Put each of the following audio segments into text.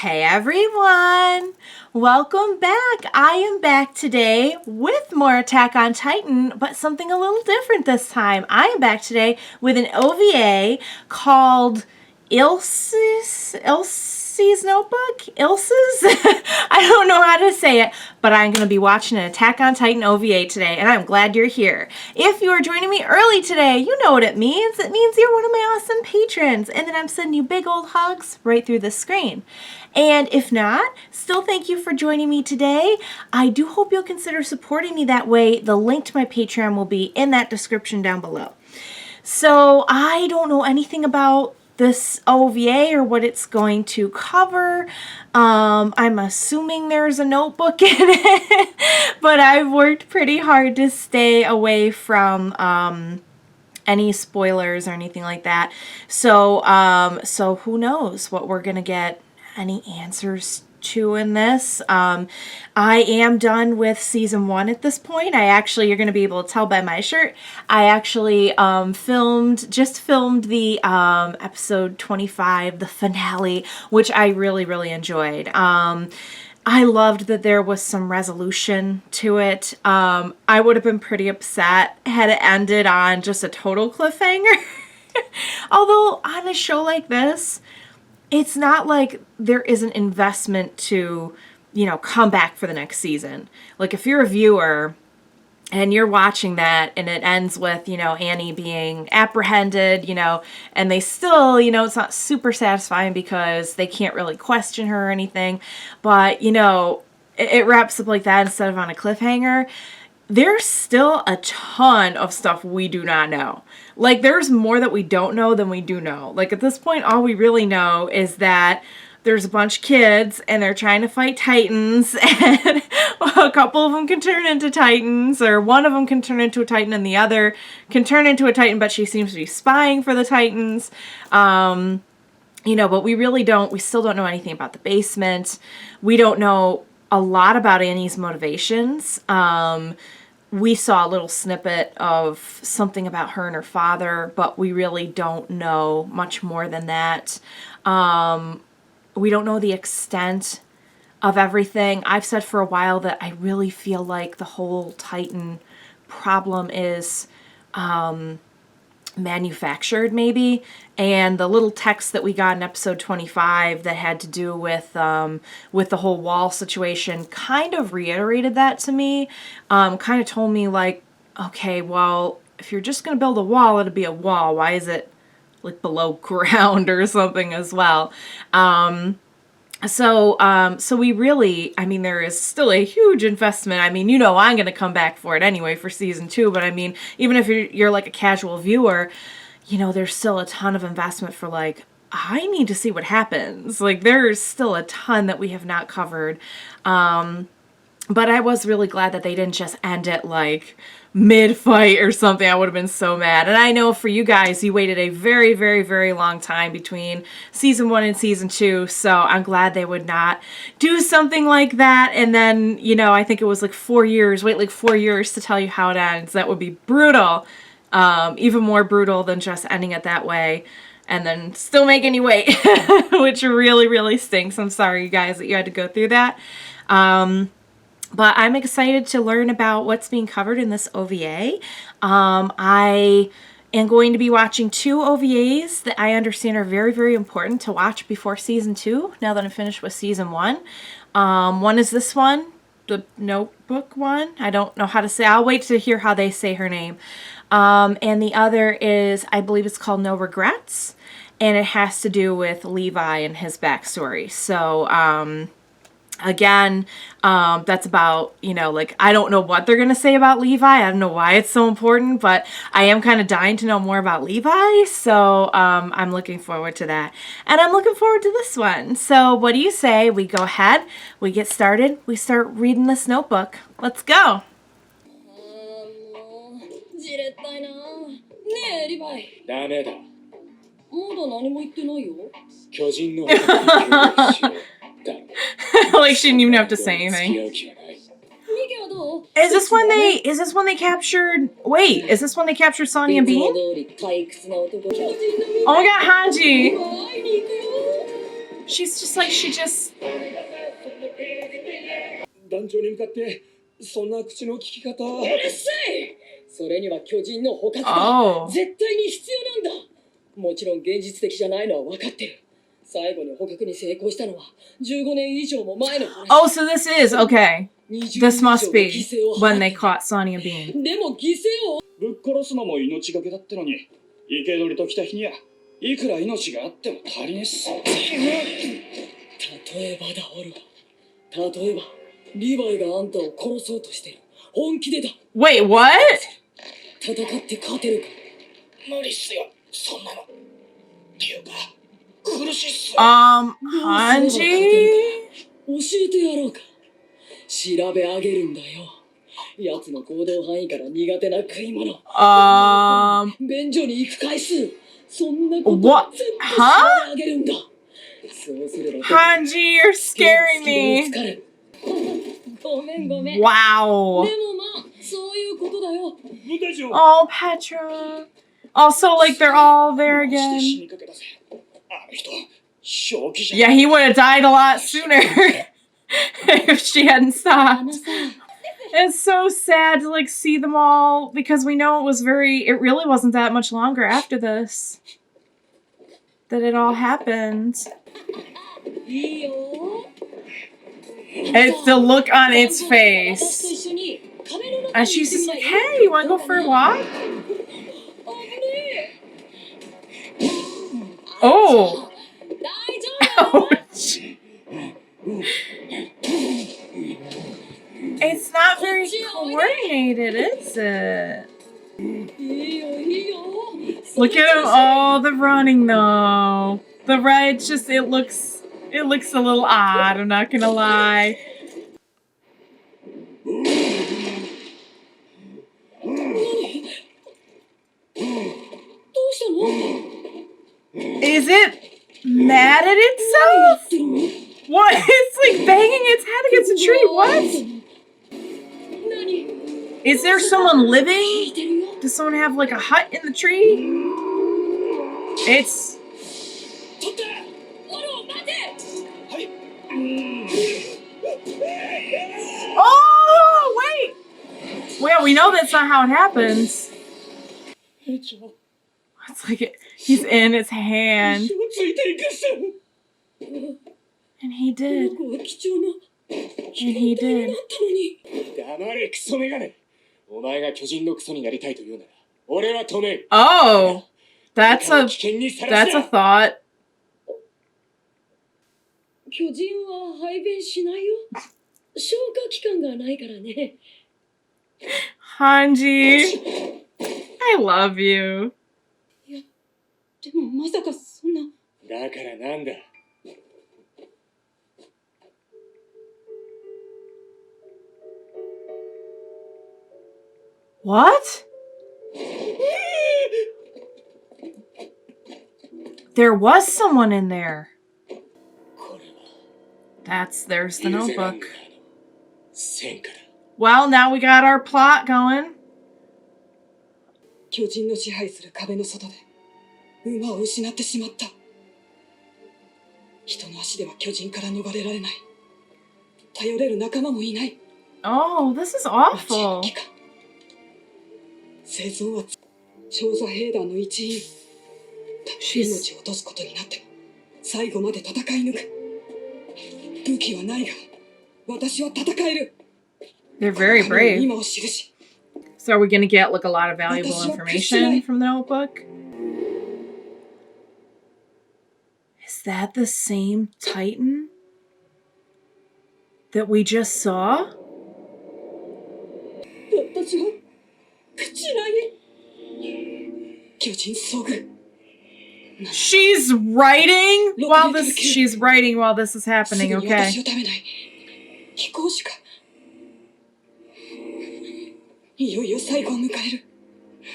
Hey everyone! Welcome back! I am back today with more Attack on Titan, but something a little different this time. I am back today with an OVA called Ilse's Notebook? Ilse's? I don't know how to say it, but I'm going to be watching an Attack on Titan OVA today, and I'm glad you're here. If you are joining me early today, you know what it means. It means you're one of my awesome patrons, and then I'm sending you big old hugs right through the screen. And if not, still thank you for joining me today. I do hope you'll consider supporting me that way. The link to my Patreon will be in that description down below. So I don't know anything about this OVA or what it's going to cover. I'm assuming there's a notebook in it, but I've worked pretty hard to stay away from any spoilers or anything like that. So who knows what we're gonna get any answers to in this. I am done with season 1 at this point. You're going to be able to tell by my shirt, I actually filmed the episode 25, the finale, which I really enjoyed. I loved that there was some resolution to it. I would have been pretty upset had it ended on just a total cliffhanger. Although on a show like this, it's not like there is an investment to, come back for the next season. Like if you're a viewer and you're watching that and it ends with, Annie being apprehended, and they still, it's not super satisfying because they can't really question her or anything, but, it wraps up like that instead of on a cliffhanger. There's still a ton of stuff we do not know. Like, there's more that we don't know than we do know. Like, at this point, all we really know is that there's a bunch of kids, and they're trying to fight Titans, and a couple of them can turn into Titans, or one of them can turn into a Titan, and the other can turn into a Titan, but she seems to be spying for the Titans. But we still don't know anything about the basement. We don't know a lot about Annie's motivations. We saw a little snippet of something about her and her father, but we really don't know much more than that. We don't know the extent of everything. I've said for a while that I really feel like the whole Titan problem is manufactured maybe, and the little text that we got in episode 25 that had to do with the whole wall situation kind of reiterated that to me. Kind of told me like, okay, well, if you're just gonna build a wall, it'll be a wall. Why is it like below ground or something as well? So we really, there is still a huge investment. I'm going to come back for it anyway for season 2, but even if you're like a casual viewer, there's still a ton of investment for like, I need to see what happens. Like, there's still a ton that we have not covered. But I was really glad that they didn't just end it like mid-fight or something. I would have been so mad. And I know for you guys, you waited a very long time between season 1 and season 2. So I'm glad they would not do something like that. And then, I think it was like 4 years. Wait like 4 years to tell you how it ends. That would be brutal. Even more brutal than just ending it that way. And then still making you wait. Which really stinks. I'm sorry, you guys, that you had to go through that. But I'm excited to learn about what's being covered in this OVA. I am going to be watching 2 OVAs that I understand are very important to watch before season 2, now that I'm finished with season 1. One is this one, the Notebook one. I don't know how to say. I'll wait to hear how they say her name. And the other is, I believe it's called No Regrets, and it has to do with Levi and his backstory. So, again, that's about, I don't know what they're going to say about Levi. I don't know why it's so important, but I am kind of dying to know more about Levi. So I'm looking forward to that. And I'm looking forward to this one. So what do you say? We go ahead, we get started, we start reading this notebook. Let's go. じれったいな。ねえ、リヴァイ。ダメだ。まだ何も言ってないよ。巨人の旗に協力しよう。Like she didn't even have to say anything. Is this when they captured? Wait, is this when they captured Sonya and Bean? Oh my God, Hanji! She's just like, she just... 団長に向かってそんな口の利き方。うるさい。それには巨人の捕獲が絶対に必要なんだ。もちろん現実的じゃないのは分かってる。最後に捕獲に成功したのは15年以上も前の話。Oh, so this is okay. This must be when they caught Sonny and Bean. でも犠牲をぶっ殺すのも命がけだってのに、生け捕りときた日にはいくら命があっても足りねえっす。例えばだ、オルガ。例えばリヴァイがあんたを殺そうとしてる。本気でだ。Wait, what? 戦って勝てるか。無理っすよ、そんなの。っていうか、苦しいっすよ。Hanji? 教えてやろうか。調べ上げるんだよ。奴の行動範囲から苦手な食い物。便所に行く回数。そんなこと全部調べ上げるんだ。そうすれば。Hanji, you're scaring me. ごめんごめん。Wow. でもまあ、そういうことだよ。Oh, Petra. Also, like, they're all there again. Yeah, he would have died a lot sooner if she hadn't stopped. It's so sad to, like, see them all, because we know it really wasn't that much longer after this that it all happened. It's the look on its face. And she's just like, hey, you want to go for a walk? Oh. Ouch. It's not very coordinated, is it? Look at him. Oh, the running though. The ride just, it looks a little odd, I'm not gonna lie. Is it mad at itself? What? It's like banging its head against a tree. What? Is there someone living? Does someone have like a hut in the tree? It's... Oh, wait! Well, we know that's not how it happens. It's like he's in its hand. And he did. And he did. Oh, that's a thought. 巨人は排便しないよ。消化器官がないからね。Hanji, I love you. いや、でもまさかそんな。だからなんだ。What? There was someone in there. There's the notebook. Well, now we got our plot going. 巨人の支配する壁の外で馬を失ってしまった。人の足では巨人から逃れられない。頼れる仲間もいない。Oh, this is awful. 生存は調査兵団の一員。たとえ命を落とすことになっても最後まで戦い抜く。武器はないが私は戦える。 They're very brave. So are we going to get like a lot of valuable information from the notebook? Is that the same Titan that we just saw? She's writing while this is happening, okay.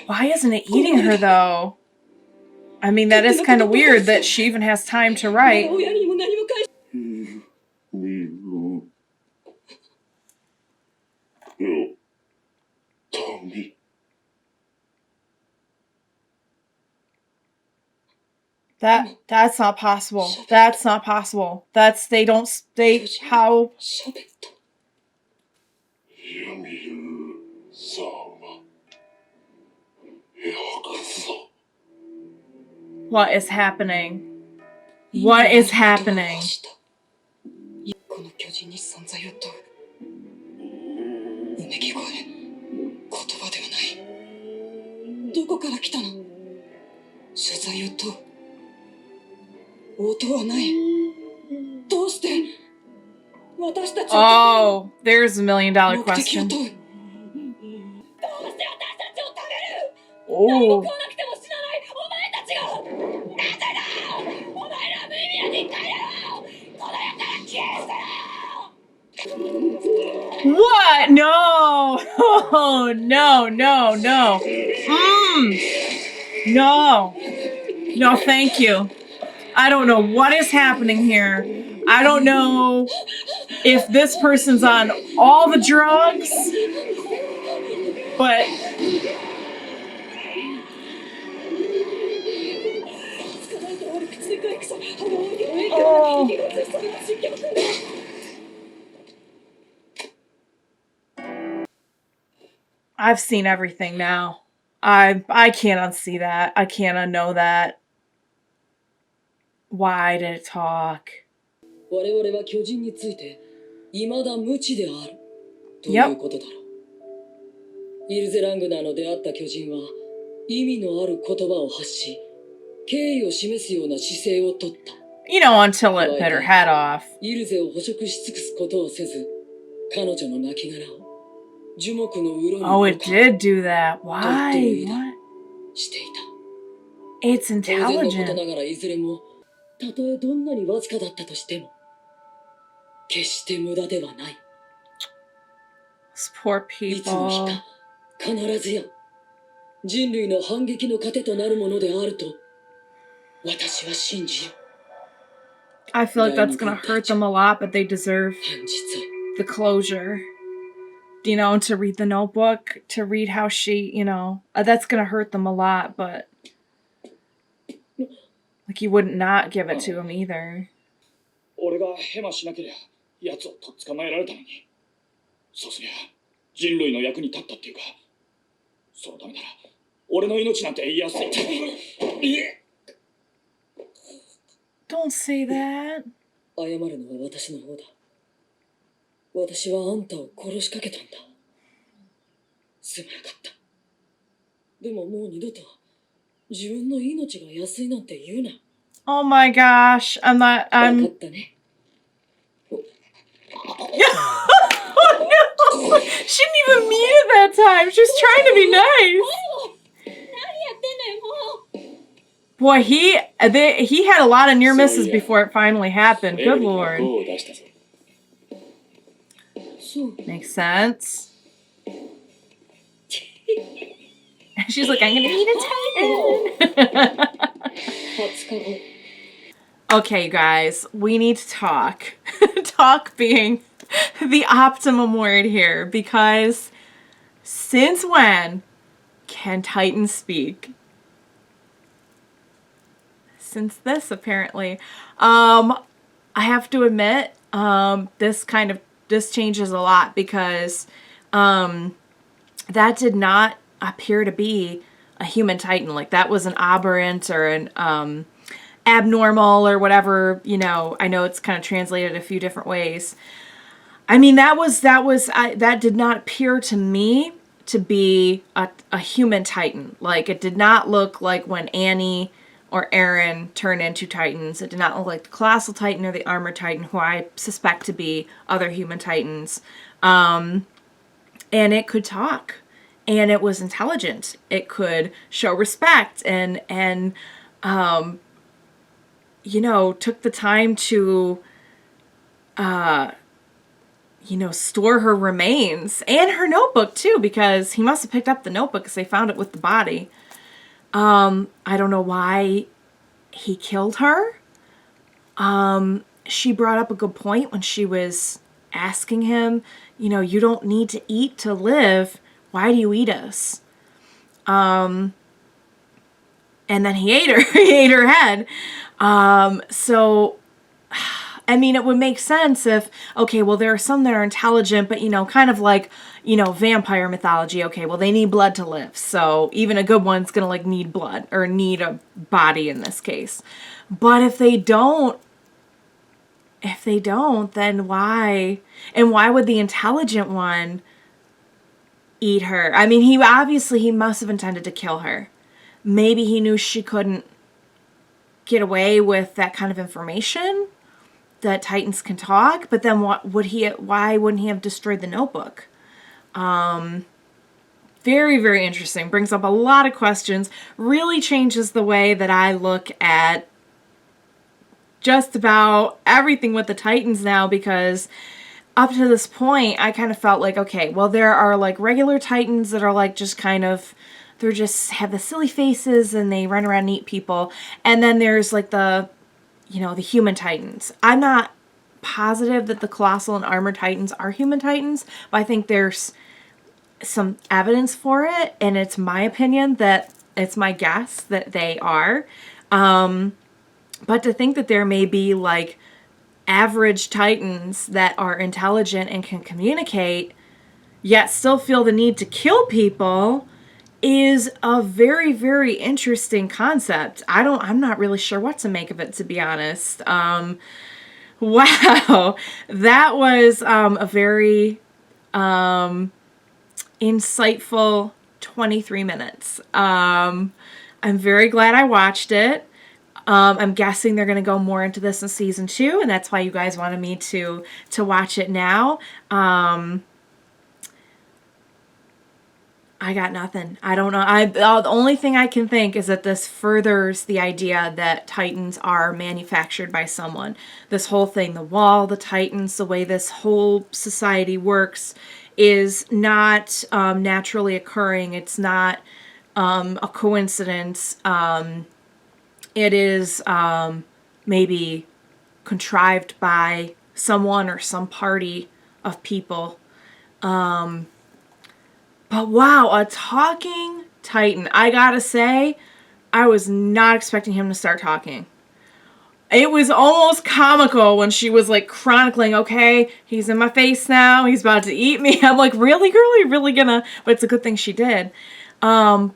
Why isn't it eating her though? I mean, that is kind of weird that she even has time to write. That's not possible. That's not possible. That's they don't state how. 喋った。読みるさま。よくぞ。 What is happening? What is happening? この巨人に存在を問う。うめき声、言葉ではない。どこから来たの？所在を問う。音はない。どうして私たちを Oh, there's a $1 million 目的を question. 問う。どうして私たちを食べる？ Oh. 何も食わなくても死なないお前たちが。なぜだ！お前ら無意味な人間だろ！この世から消え捨てろ！ What? No. Oh, no, no, no. No. No, thank you. I don't know what is happening here. I don't know if this person's on all the drugs, but oh. I've seen everything now. I can't unsee that. I can't unknow that. Why did it talk? 我々は巨人について未だ無知であるということだろう。イルゼ・ラングナーの出会った巨人は意味のある言葉を発し、敬意を示すような姿勢をとった。You know, until it bit her head off. イルゼを捕食し尽くすことをせず、彼女の亡骸を樹木の鱗に Oh, it did do that. Why? What? していた。 It's 当然のこと intelligent. ながらいずれも、たとえどんなにわずかだったとしても、決して無駄ではない。 These poor いつの日 people. か、必ずや、人類の反撃の糧となるものであると、私は信じる。 I feel like that's gonna hurt them a lot, but they deserve 本日、 the closure. You know, to read the notebook, to read how she, you know, that's gonna hurt them a lot, but like you wouldn't not give it to him either. 俺がヘマしなければ奴をとっ捕まえられたのに。そうすりゃ人類の役に立ったっていうか、そのためなら俺の命なんて安い。いえ。 Don't say that. 謝るのは私の方だ。私はあんたを殺しかけたんだ。すまなかった。でももう二度と自分の命が安いなんて言うな。 Oh my gosh. I'm not, 分か I'm... ったね。 Oh no! She didn't even mean it that time. She was trying to be nice. 何やってんのよ、もう。 Boy, he had a lot of near misses before it finally happened. Good lord. を出したぞ。 そう。 Makes sense. She's like, I'm gonna eat a titan. 20日後。 Okay, you guys, we need to talk. Talk being the optimum word here, because since when can Titans speak? Since this, apparently. I have to admit, this changes a lot, because that did not appear to be a human Titan. Like, that was an aberrant or an abnormal or whatever, you know. I know it's kind of translated a few different ways. I mean, that did not appear to me to be a human Titan. Like, it did not look like when Annie or Aaron turn into Titans. It did not look like the Colossal Titan or the Armored Titan, who I suspect to be other human Titans. And it could talk. And it was intelligent. It could show respect and you know, took the time to, you know, store her remains and her notebook too, because he must have picked up the notebook because they found it with the body. I don't know why he killed her. She brought up a good point when she was asking him, you know, you don't need to eat to live. Why do you eat us? And then he ate her. He ate her head. So, I mean, it would make sense if, okay, well, there are some that are intelligent, but, kind of like, vampire mythology. Okay, well, they need blood to live. So even a good one's going to, like, need blood or need a body in this case. But if they don't, then why? And why would the intelligent one eat her? I mean, he must have intended to kill her. Maybe he knew she couldn't get away with that kind of information, that Titans can talk, but then why wouldn't he have destroyed the notebook? Very, very interesting. Brings up a lot of questions. Really changes the way that I look at just about everything with the Titans now, because up to this point, I kind of felt like, okay, well, there are like regular Titans that are like just kind of, they're just have the silly faces and they run around and eat people. And then there's like the human Titans. I'm not positive that the Colossal and Armored Titans are human Titans, but I think there's some evidence for it, and it's my opinion that it's my guess that they are. But to think that there may be like average Titans that are intelligent and can communicate, yet still feel the need to kill people, is a very, very interesting concept. I'm not really sure what to make of it, to be honest. Wow, that was a very insightful 23 minutes. I'm very glad I watched it. I'm guessing they're going to go more into this in season 2, and that's why you guys wanted me to watch it now. I got nothing. I don't know. The only thing I can think is that this furthers the idea that Titans are manufactured by someone. This whole thing, the wall, the Titans, the way this whole society works is not naturally occurring. It's not a coincidence. It is maybe contrived by someone or some party of people. But wow, a talking Titan. I gotta say, I was not expecting him to start talking. It was almost comical when she was like chronicling, okay, he's in my face now, he's about to eat me. I'm like, really, girl? You're really gonna? But it's a good thing she did. But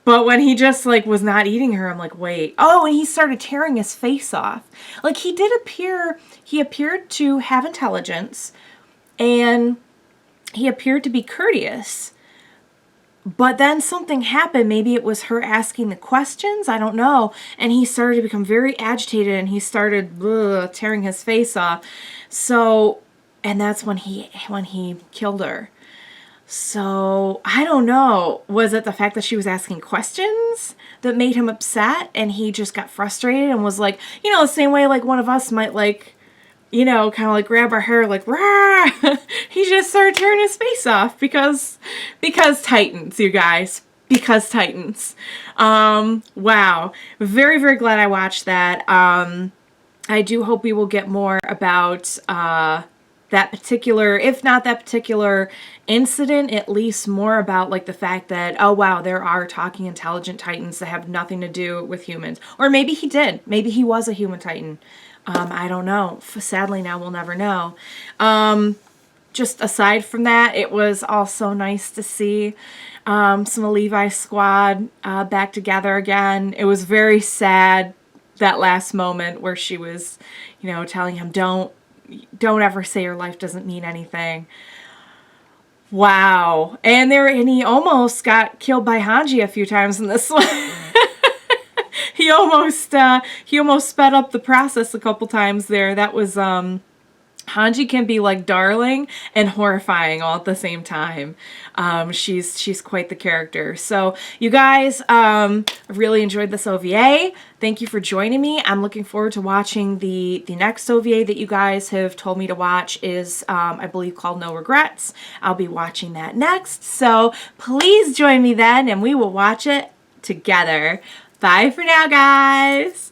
when he just like was not eating her, I'm like, wait. Oh, and he started tearing his face off. Like he appeared to have intelligence, and he appeared to be courteous. But then something happened. Maybe it was her asking the questions. I don't know. And he started to become very agitated, and he started tearing his face off. So, and that's when he killed her. So, I don't know. Was it the fact that she was asking questions that made him upset, and he just got frustrated and was like, the same way like one of us might like, kind of like grab our hair like, rah! He just started tearing his face off because Titans, you guys. Because Titans. Wow. Very, very glad I watched that. I do hope we will get more about that particular, if not that particular incident, at least more about like the fact that, oh wow, there are talking intelligent Titans that have nothing to do with humans. Or maybe he did. Maybe he was a human Titan. I don't know. Sadly, now we'll never know. Just aside from that, it was also nice to see some of Levi's squad back together again. It was very sad, that last moment where she was, telling him, don't ever say your life doesn't mean anything. Wow. And he almost got killed by Hanji a few times in this one. He almost sped up the process a couple times there. That was Hanji can be like darling and horrifying all at the same time. She's quite the character. So you guys, really enjoyed this OVA. Thank you for joining me. I'm looking forward to watching the next OVA that you guys have told me to watch is, I believe, called No Regrets. I'll be watching that next. So please join me then, and we will watch it together. Bye for now, guys.